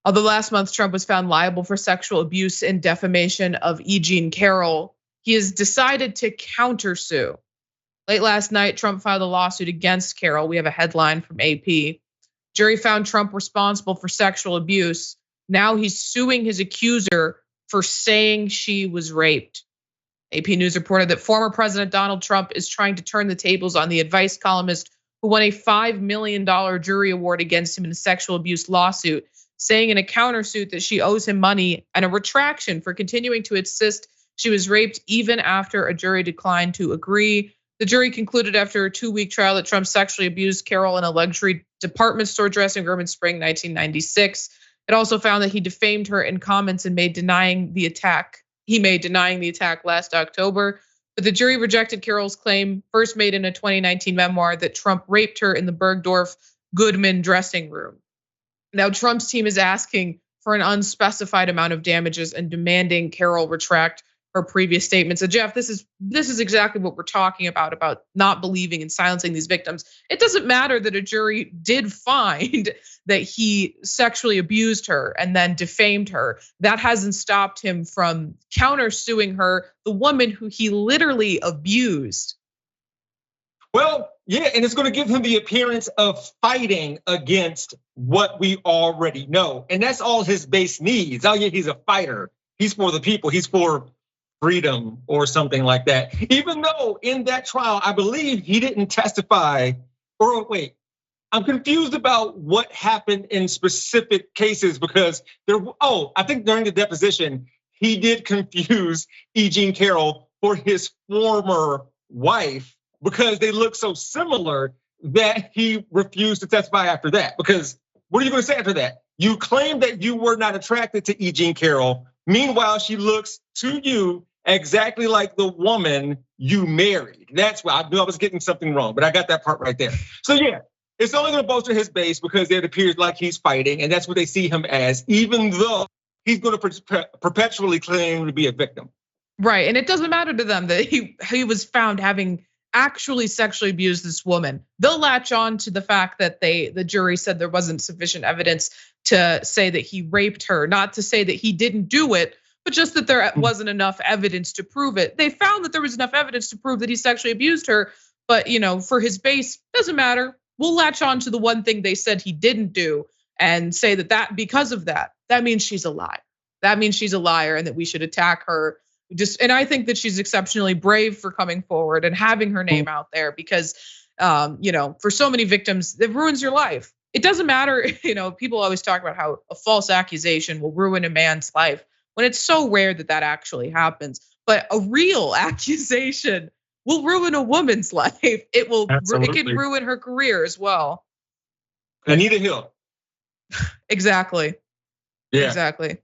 Although last month Trump was found liable for sexual abuse and defamation of E. Jean Carroll, he has decided to countersue. Late last night, Trump filed a lawsuit against Carroll. We have a headline from AP. Jury found Trump responsible for sexual abuse. Now he's suing his accuser for saying she was raped. AP News reported that former President Donald Trump is trying to turn the tables on the advice columnist who won a $5 million jury award against him in a sexual abuse lawsuit, saying in a countersuit that she owes him money and a retraction for continuing to insist she was raped even after a jury declined to agree. The jury concluded after a 2-week trial that Trump sexually abused Carroll in a luxury department store dressing room in spring 1996. It also found that he defamed her in comments and made denying the attack last October. But the jury rejected Carroll's claim, first made in a 2019 memoir, that Trump raped her in the Bergdorf Goodman dressing room. Now Trump's team is asking for an unspecified amount of damages and demanding Carroll retract her previous statements. So Jeff, this is exactly what we're talking about not believing and silencing these victims. It doesn't matter that a jury did find that he sexually abused her and then defamed her. That hasn't stopped him from countersuing her, the woman who he literally abused. Well, yeah, and it's going to give him the appearance of fighting against what we already know. And that's all his base needs. Oh yeah, he's a fighter. He's for the people. He's for freedom or something like that. Even though in that trial, I believe he didn't testify, or wait, I'm confused about what happened in specific cases because I think during the deposition, he did confuse E. Jean Carroll for his former wife because they look so similar that he refused to testify after that. Because what are you going to say after that? You claim that you were not attracted to E. Jean Carroll. Meanwhile, she looks to you exactly like the woman you married. That's why I knew I was getting something wrong, but I got that part right there. So yeah, it's only going to bolster his base because it appears like he's fighting, and that's what they see him as, even though he's going to perpetually claim to be a victim. Right, and it doesn't matter to them that he was found having actually sexually abused this woman. They'll latch on to the fact that the jury said there wasn't sufficient evidence to say that he raped her, not to say that he didn't do it, but just that there wasn't enough evidence to prove it. They found that there was enough evidence to prove that he sexually abused her, but for his base, doesn't matter. We'll latch on to the one thing they said he didn't do and say that because of that means she's a liar. That means she's a liar and that we should attack her. And I think that she's exceptionally brave for coming forward and having her name out there because, for so many victims, it ruins your life. It doesn't matter, people always talk about how a false accusation will ruin a man's life when it's so rare that actually happens. But a real accusation will ruin a woman's life. It can ruin her career as well. Anita Hill. Exactly. Yeah. Exactly.